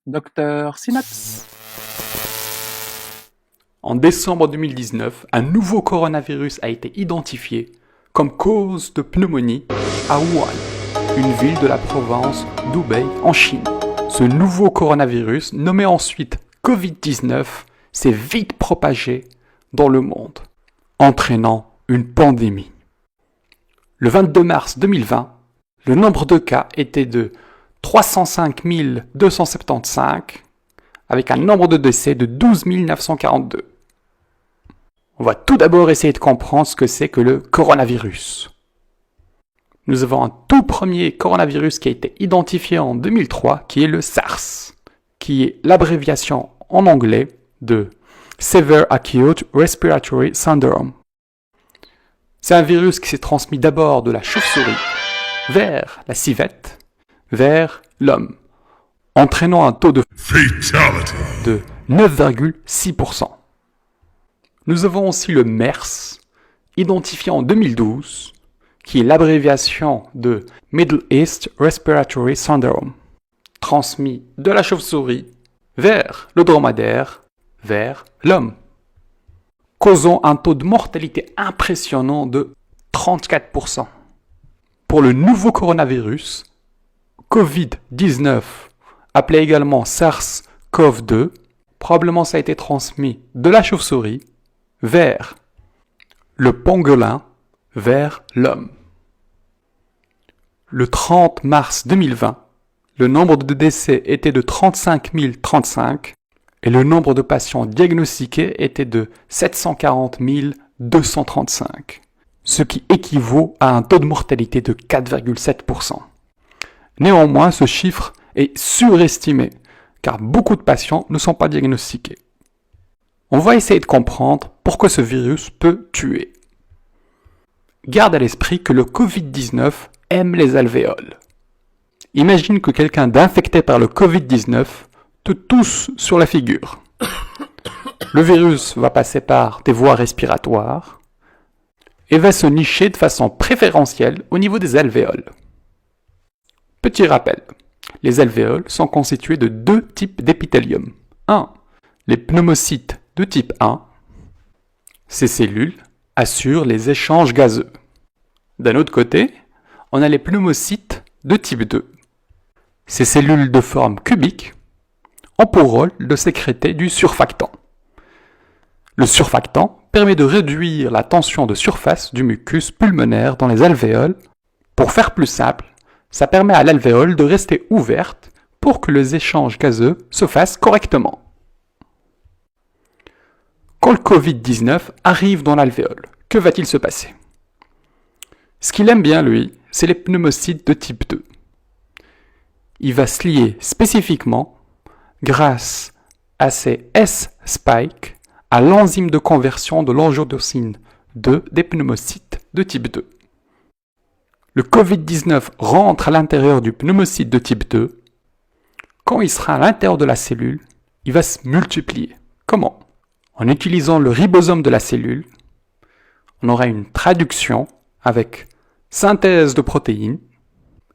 Docteur Synapse. En décembre 2019, un nouveau coronavirus a été identifié comme cause de pneumonie à Wuhan, une ville de la province d'Hubei en Chine. Ce nouveau coronavirus, nommé ensuite Covid-19, s'est vite propagé dans le monde, entraînant une pandémie. Le 22 mars 2020, le nombre de cas était de 305 275, avec un nombre de décès de 12 942. On va tout d'abord essayer de comprendre ce que c'est que le coronavirus. Nous avons un tout premier coronavirus qui a été identifié en 2003, qui est le SARS, qui est l'abréviation en anglais de Severe Acute Respiratory Syndrome. C'est un virus qui s'est transmis d'abord de la chauve-souris vers la civette, vers l'homme, entraînant un taux de Fatality. de 9,6%. Nous avons aussi le MERS, identifié en 2012, qui est l'abréviation de Middle East Respiratory Syndrome, transmis de la chauve-souris vers le dromadaire, vers l'homme, causant un taux de mortalité impressionnant de 34%. Pour le nouveau coronavirus, Covid-19, appelé également SARS-CoV-2, probablement ça a été transmis de la chauve-souris vers le pangolin, vers l'homme. Le 30 mars 2020, le nombre de décès était de 35 035 et le nombre de patients diagnostiqués était de 740 235, ce qui équivaut à un taux de mortalité de 4,7%. Néanmoins, ce chiffre est surestimé, car beaucoup de patients ne sont pas diagnostiqués. On va essayer de comprendre pourquoi ce virus peut tuer. Garde à l'esprit que le Covid-19 aime les alvéoles. Imagine que quelqu'un d'infecté par le Covid-19 te tousse sur la figure. Le virus va passer par tes voies respiratoires et va se nicher de façon préférentielle au niveau des alvéoles. Petit rappel, les alvéoles sont constituées de deux types d'épithélium. 1. Les pneumocytes de type 1. Ces cellules assurent les échanges gazeux. D'un autre côté, on a les pneumocytes de type 2. Ces cellules de forme cubique ont pour rôle de sécréter du surfactant. Le surfactant permet de réduire la tension de surface du mucus pulmonaire dans les alvéoles. Pour faire plus simple, ça permet à l'alvéole de rester ouverte pour que les échanges gazeux se fassent correctement. Quand le Covid-19 arrive dans l'alvéole, que va-t-il se passer? Ce qu'il aime bien, lui, c'est les pneumocytes de type 2. Il va se lier spécifiquement, grâce à ces S-spikes, à l'enzyme de conversion de l'angiotensine 2 des pneumocytes de type 2. Le Covid-19 rentre à l'intérieur du pneumocyte de type 2. Quand il sera à l'intérieur de la cellule, il va se multiplier. Comment? En utilisant le ribosome de la cellule, on aura une traduction avec synthèse de protéines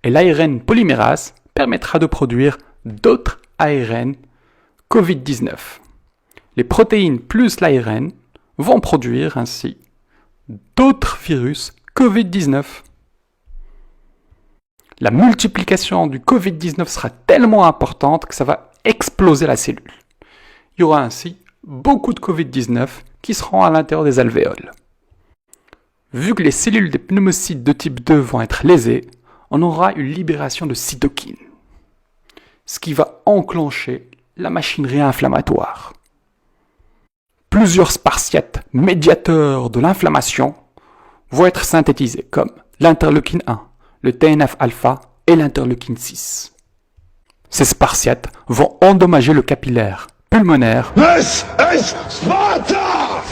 et l'ARN polymérase permettra de produire d'autres ARN Covid-19. Les protéines plus l'ARN vont produire ainsi d'autres virus Covid-19. La multiplication du Covid-19 sera tellement importante que ça va exploser la cellule. Il y aura ainsi beaucoup de Covid-19 qui seront à l'intérieur des alvéoles. Vu que les cellules des pneumocytes de type 2 vont être lésées, on aura une libération de cytokines, ce qui va enclencher la machinerie inflammatoire. Plusieurs spartiates médiateurs de l'inflammation vont être synthétisés comme l'interleukine 1, le TNF-alpha et l'interleukine 6. Ces spartiates vont endommager le capillaire pulmonaire,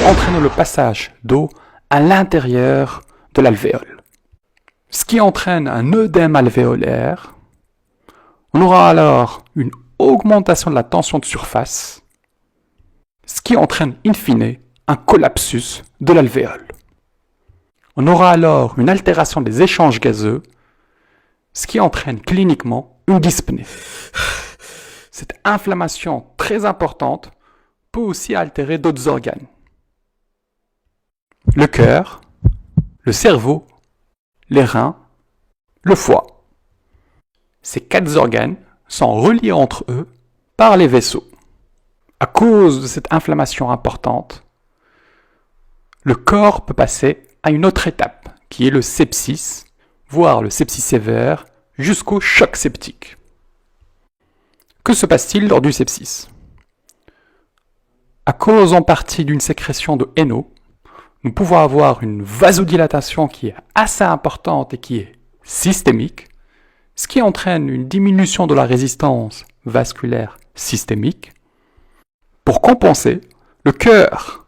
entraînant le passage d'eau à l'intérieur de l'alvéole, ce qui entraîne un œdème alvéolaire. On aura alors une augmentation de la tension de surface, ce qui entraîne in fine un collapsus de l'alvéole. On aura alors une altération des échanges gazeux, ce qui entraîne cliniquement une dyspnée. Cette inflammation très importante peut aussi altérer d'autres organes. Le cœur, le cerveau, les reins, le foie. Ces 4 organes sont reliés entre eux par les vaisseaux. À cause de cette inflammation importante, le corps peut passer à une autre étape, qui est le sepsis, voire le sepsis sévère, jusqu'au choc septique. Que se passe-t-il lors du sepsis? À cause en partie d'une sécrétion de NO, nous pouvons avoir une vasodilatation qui est assez importante et qui est systémique, ce qui entraîne une diminution de la résistance vasculaire systémique. Pour compenser, le cœur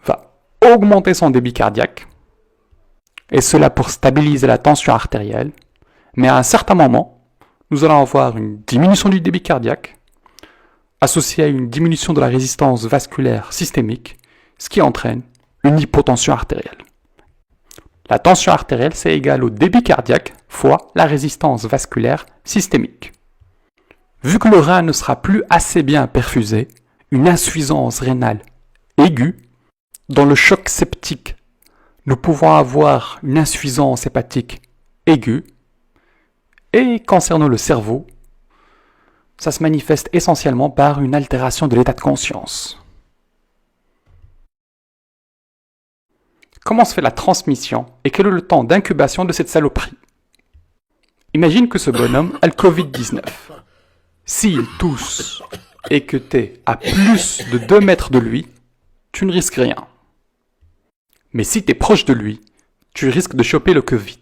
va augmenter son débit cardiaque, et cela pour stabiliser la tension artérielle, mais à un certain moment, nous allons avoir une diminution du débit cardiaque, associée à une diminution de la résistance vasculaire systémique, ce qui entraîne une hypotension artérielle. La tension artérielle, c'est égal au débit cardiaque fois la résistance vasculaire systémique. Vu que le rein ne sera plus assez bien perfusé, une insuffisance rénale aiguë, dans le choc septique, nous pouvons avoir une insuffisance hépatique aiguë. Et concernant le cerveau, ça se manifeste essentiellement par une altération de l'état de conscience. Comment se fait la transmission et quel est le temps d'incubation de cette saloperie? Imagine que ce bonhomme a le Covid-19. S'il tousse et que tu es à plus de 2 mètres de lui, tu ne risques rien. Mais si tu es proche de lui, tu risques de choper le Covid.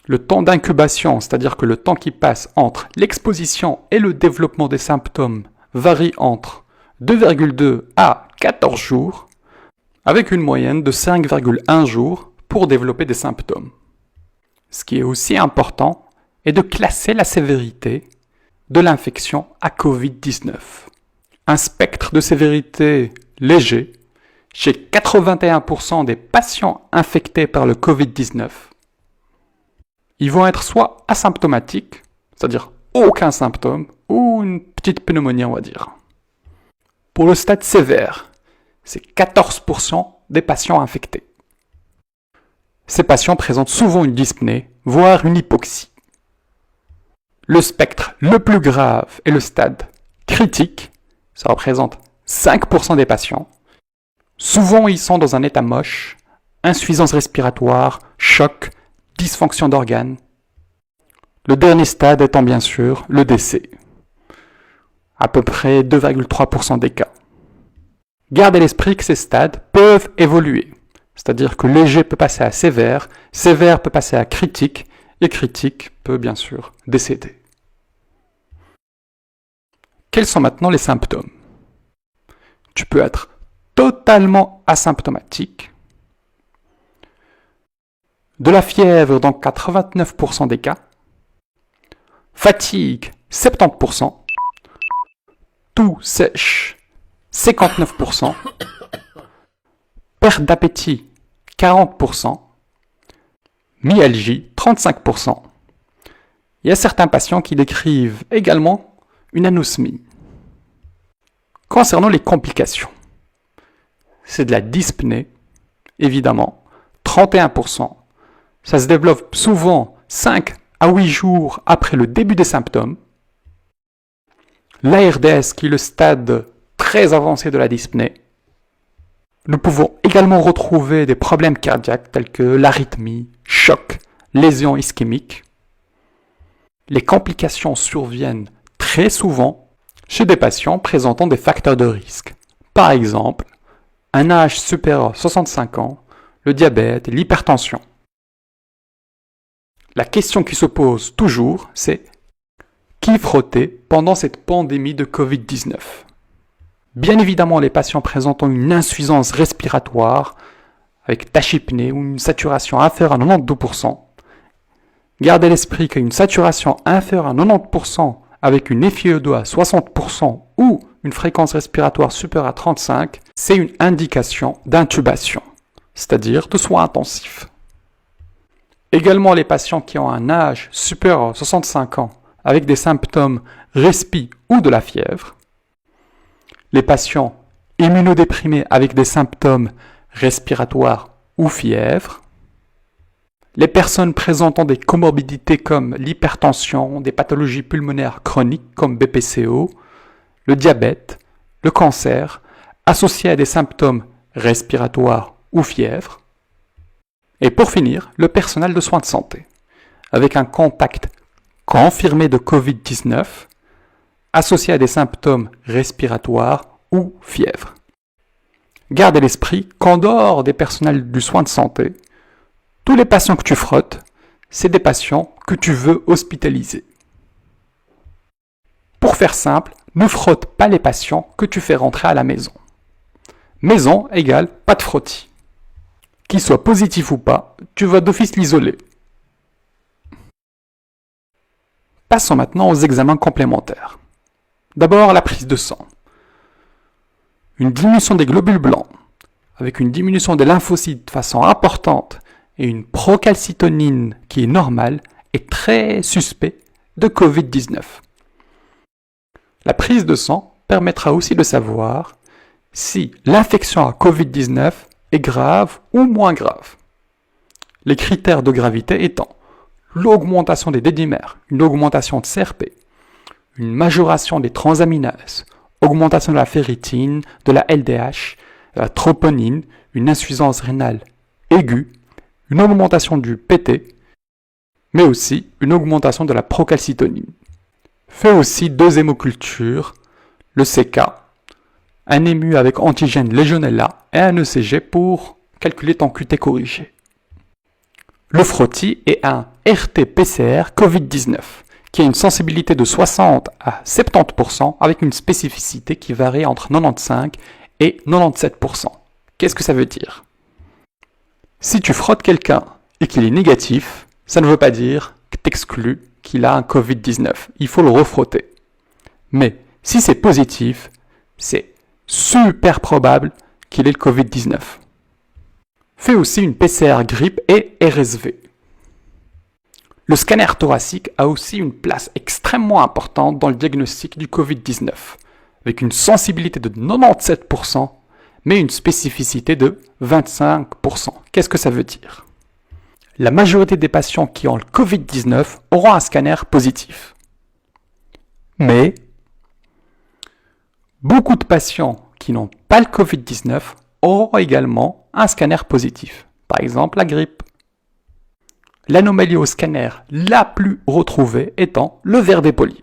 Le temps d'incubation, c'est-à-dire que le temps qui passe entre l'exposition et le développement des symptômes, varie entre 2,2 à 14 jours, avec une moyenne de 5,1 jours pour développer des symptômes. Ce qui est aussi important est de classer la sévérité de l'infection à Covid-19. Un spectre de sévérité léger chez 81% des patients infectés par le Covid-19. Ils vont être soit asymptomatiques, c'est-à-dire aucun symptôme, ou une petite pneumonie, on va dire. Pour le stade sévère, c'est 14% des patients infectés. Ces patients présentent souvent une dyspnée, voire une hypoxie. Le spectre le plus grave est le stade critique, ça représente 5% des patients. Souvent, ils sont dans un état moche, insuffisance respiratoire, choc, dysfonction d'organes. Le dernier stade étant bien sûr le décès, à peu près 2,3% des cas. Gardez à l'esprit que ces stades peuvent évoluer, c'est-à-dire que léger peut passer à sévère, sévère peut passer à critique, et critique peut bien sûr décéder. Quels sont maintenant les symptômes? Tu peux être totalement asymptomatique, de la fièvre dans 89% des cas, fatigue 70%, toux sèche 59%, perte d'appétit 40%, myalgie 35%. Il y a certains patients qui décrivent également une anosmie. Concernant les complications, c'est de la dyspnée, évidemment, 31%. Ça se développe souvent 5 à 8 jours après le début des symptômes. L'ARDS, qui est le stade très avancé de la dyspnée. Nous pouvons également retrouver des problèmes cardiaques tels que l'arythmie, choc, lésions ischémiques. Les complications surviennent très souvent chez des patients présentant des facteurs de risque. Par exemple, un âge supérieur à 65 ans, le diabète et l'hypertension. La question qui se pose toujours, c'est qui frotter pendant cette pandémie de Covid-19? Bien évidemment, les patients présentant une insuffisance respiratoire, avec tachypnée ou une saturation inférieure à 92%. Gardez à l'esprit qu'une saturation inférieure à 90% avec une FiO2 à 60% ou une fréquence respiratoire supérieure à 35, c'est une indication d'intubation, c'est-à-dire de soins intensifs. Également, les patients qui ont un âge supérieur à 65 ans avec des symptômes respi ou de la fièvre, les patients immunodéprimés avec des symptômes respiratoires ou fièvre, les personnes présentant des comorbidités comme l'hypertension, des pathologies pulmonaires chroniques comme BPCO, le diabète, le cancer, associés à des symptômes respiratoires ou fièvre, et pour finir, le personnel de soins de santé, avec un contact confirmé de Covid-19 associé à des symptômes respiratoires ou fièvre. Garde à l'esprit qu'en dehors des personnels du soin de santé, tous les patients que tu frottes, c'est des patients que tu veux hospitaliser. Pour faire simple, ne frotte pas les patients que tu fais rentrer à la maison. Maison égale pas de frottis. Qu'il soit positif ou pas, tu vas d'office l'isoler. Passons maintenant aux examens complémentaires. D'abord, la prise de sang. Une diminution des globules blancs, avec une diminution des lymphocytes de façon importante et une procalcitonine qui est normale, est très suspect de Covid-19. La prise de sang permettra aussi de savoir si l'infection à Covid-19 est grave ou moins grave. Les critères de gravité étant l'augmentation des dédimères, une augmentation de CRP, une majoration des transaminases, augmentation de la ferritine, de la LDH, de la troponine, une insuffisance rénale aiguë, une augmentation du PT, mais aussi une augmentation de la procalcitonine. Fais aussi 2 hémocultures, le CK, un ému avec antigène Legionella et un ECG pour calculer ton QT corrigé. Le frottis est un RT-PCR Covid-19 qui a une sensibilité de 60 à 70% avec une spécificité qui varie entre 95 et 97%. Qu'est-ce que ça veut dire? Si tu frottes quelqu'un et qu'il est négatif, ça ne veut pas dire que tu exclus qu'il a un Covid-19. Il faut le refrotter. Mais si c'est positif, c'est super probable qu'il ait le Covid-19. Fais aussi une PCR grippe et RSV. Le scanner thoracique a aussi une place extrêmement importante dans le diagnostic du Covid-19, avec une sensibilité de 97%, mais une spécificité de 25%. Qu'est-ce que ça veut dire? La majorité des patients qui ont le Covid-19 auront un scanner positif. Mais beaucoup de patients qui n'ont pas le Covid-19 auront également un scanner positif. Par exemple, la grippe. L'anomalie au scanner la plus retrouvée étant le verre dépoli,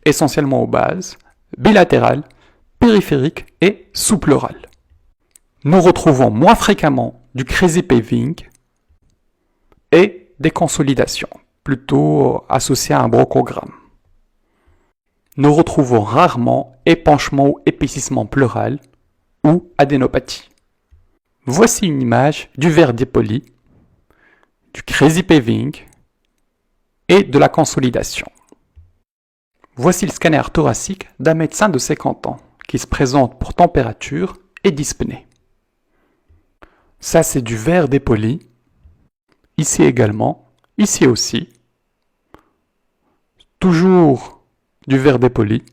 essentiellement aux bases, bilatérales, périphériques et sous-pleurales. Nous retrouvons moins fréquemment du crazy paving et des consolidations, plutôt associées à un bronchogramme. Nous retrouvons rarement épanchement ou épaississement pleural ou adénopathie. Voici une image du verre dépoli, du crazy paving et de la consolidation. Voici le scanner thoracique d'un médecin de 50 ans qui se présente pour température et dyspnée. Ça, c'est du verre dépoli. Ici également, ici aussi. Toujours du verre dépoli.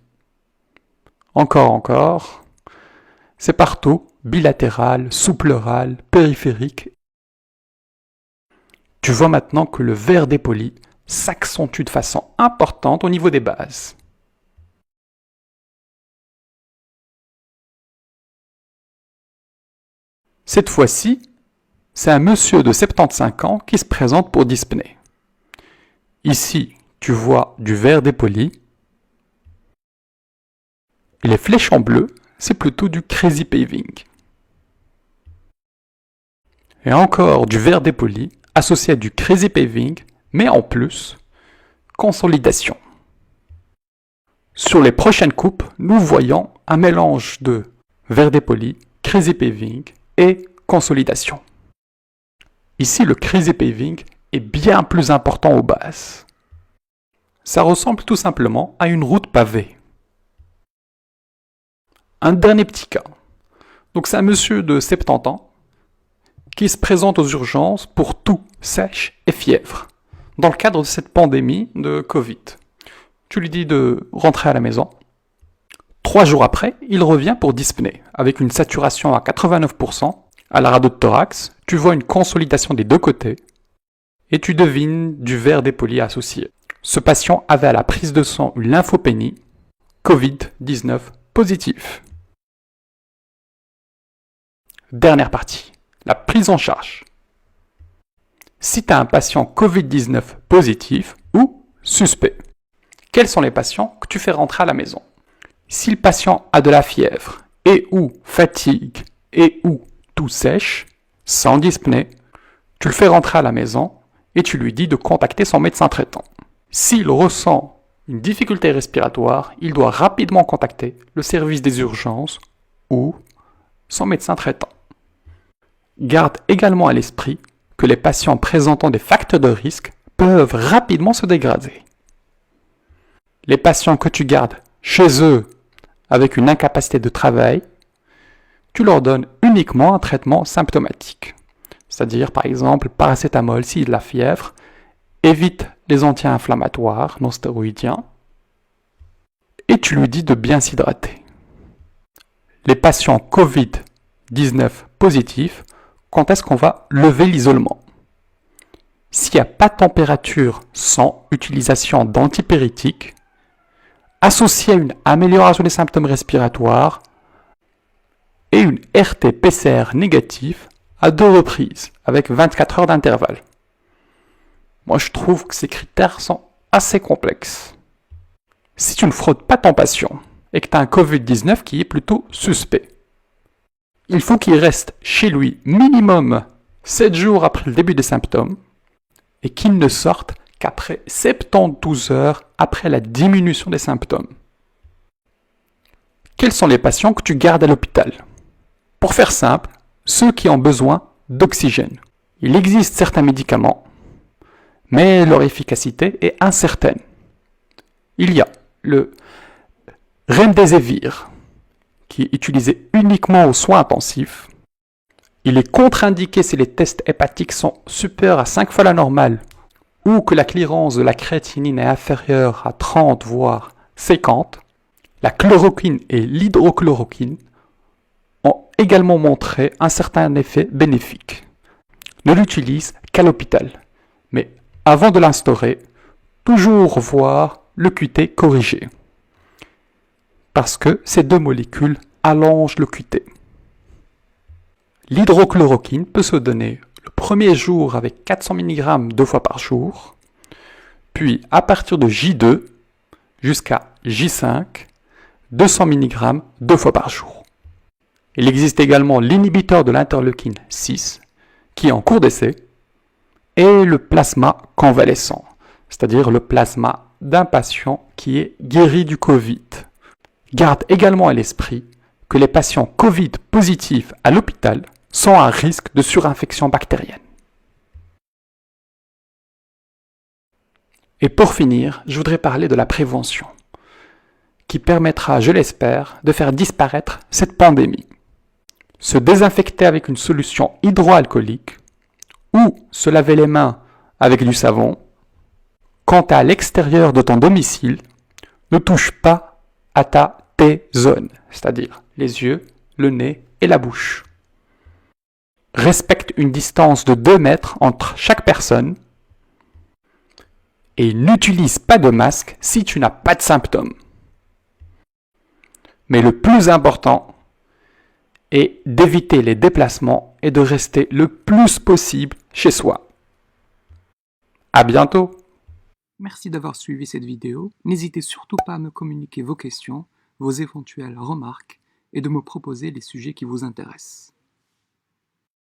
Encore. C'est partout, bilatéral, sous-pleural, périphérique. Tu vois maintenant que le verre dépoli s'accentue de façon importante au niveau des bases. Cette fois-ci, c'est un monsieur de 75 ans qui se présente pour dyspnée. Ici, tu vois du verre dépoli. Et les flèches en bleu, c'est plutôt du crazy paving. Et encore du verre dépoli associé à du crazy paving, mais en plus, consolidation. Sur les prochaines coupes, nous voyons un mélange de verre dépoli, crazy paving et consolidation. Ici, le crazy paving est bien plus important aux bases. Ça ressemble tout simplement à une route pavée. Un dernier petit cas. Donc c'est un monsieur de 70 ans qui se présente aux urgences pour toux, sèche et fièvre dans le cadre de cette pandémie de Covid. tu lui dis de rentrer à la maison. 3 jours après, il revient pour dyspnée, avec une saturation à 89%. À la radio de thorax, tu vois une consolidation des deux côtés et tu devines du verre dépoli associé. Ce patient avait à la prise de sang une lymphopénie, Covid-19 positif. Dernière partie, la prise en charge. Si tu as un patient Covid-19 positif ou suspect, quels sont les patients que tu fais rentrer à la maison? Si le patient a de la fièvre et ou fatigue et ou toux sèche, sans dyspnée, tu le fais rentrer à la maison et tu lui dis de contacter son médecin traitant. S'il ressent une difficulté respiratoire, il doit rapidement contacter le service des urgences ou son médecin traitant. Garde également à l'esprit que les patients présentant des facteurs de risque peuvent rapidement se dégrader. Les patients que tu gardes chez eux avec une incapacité de travail, tu leur donnes uniquement un traitement symptomatique. C'est-à-dire, par exemple, paracétamol s'il y a de la fièvre, évite les anti-inflammatoires non stéroïdiens, et tu lui dis de bien s'hydrater. Les patients Covid-19 positifs, quand est-ce qu'on va lever l'isolement? S'il n'y a pas de température sans utilisation d'antipyrétiques, associé à une amélioration des symptômes respiratoires et une RT-PCR négative à 2 reprises, avec 24 heures d'intervalle. Moi, je trouve que ces critères sont assez complexes. Si tu ne fraudes pas ton patient et que tu as un Covid-19 qui est plutôt suspect, il faut qu'il reste chez lui minimum 7 jours après le début des symptômes et qu'il ne sorte qu'après 72 heures après la diminution des symptômes. Quels sont les patients que tu gardes à l'hôpital? Pour faire simple, ceux qui ont besoin d'oxygène. Il existe certains médicaments, mais leur efficacité est incertaine. Il y a le Remdesivir, qui est utilisé uniquement aux soins intensifs. Il est contre-indiqué si les tests hépatiques sont supérieurs à 5 fois la normale ou que la clearance de la créatinine est inférieure à 30 voire 50. La chloroquine et l'hydrochloroquine ont également montré un certain effet bénéfique. Ne l'utilise qu'à l'hôpital, mais avant de l'instaurer, toujours voir le QT corrigé, parce que ces deux molécules allongent le QT. L'hydrochloroquine peut se donner le premier jour avec 400 mg 2 fois par jour, puis à partir de J2 jusqu'à J5, 200 mg 2 fois par jour. Il existe également l'inhibiteur de l'interleukine 6, qui est en cours d'essai, et le plasma convalescent, c'est-à-dire le plasma d'un patient qui est guéri du Covid. Garde également à l'esprit que les patients Covid positifs à l'hôpital sont à risque de surinfection bactérienne. Et pour finir, je voudrais parler de la prévention, qui permettra, je l'espère, de faire disparaître cette pandémie. Se désinfecter avec une solution hydroalcoolique ou se laver les mains avec du savon. Quant à l'extérieur de ton domicile, ne touche pas à ta T-zone, c'est-à-dire les yeux, le nez et la bouche. Respecte une distance de 2 mètres entre chaque personne et n'utilise pas de masque si tu n'as pas de symptômes. Mais le plus important est d'éviter les déplacements et de rester le plus possible chez soi. À bientôt! Merci d'avoir suivi cette vidéo. N'hésitez surtout pas à me communiquer vos questions, vos éventuelles remarques et de me proposer les sujets qui vous intéressent.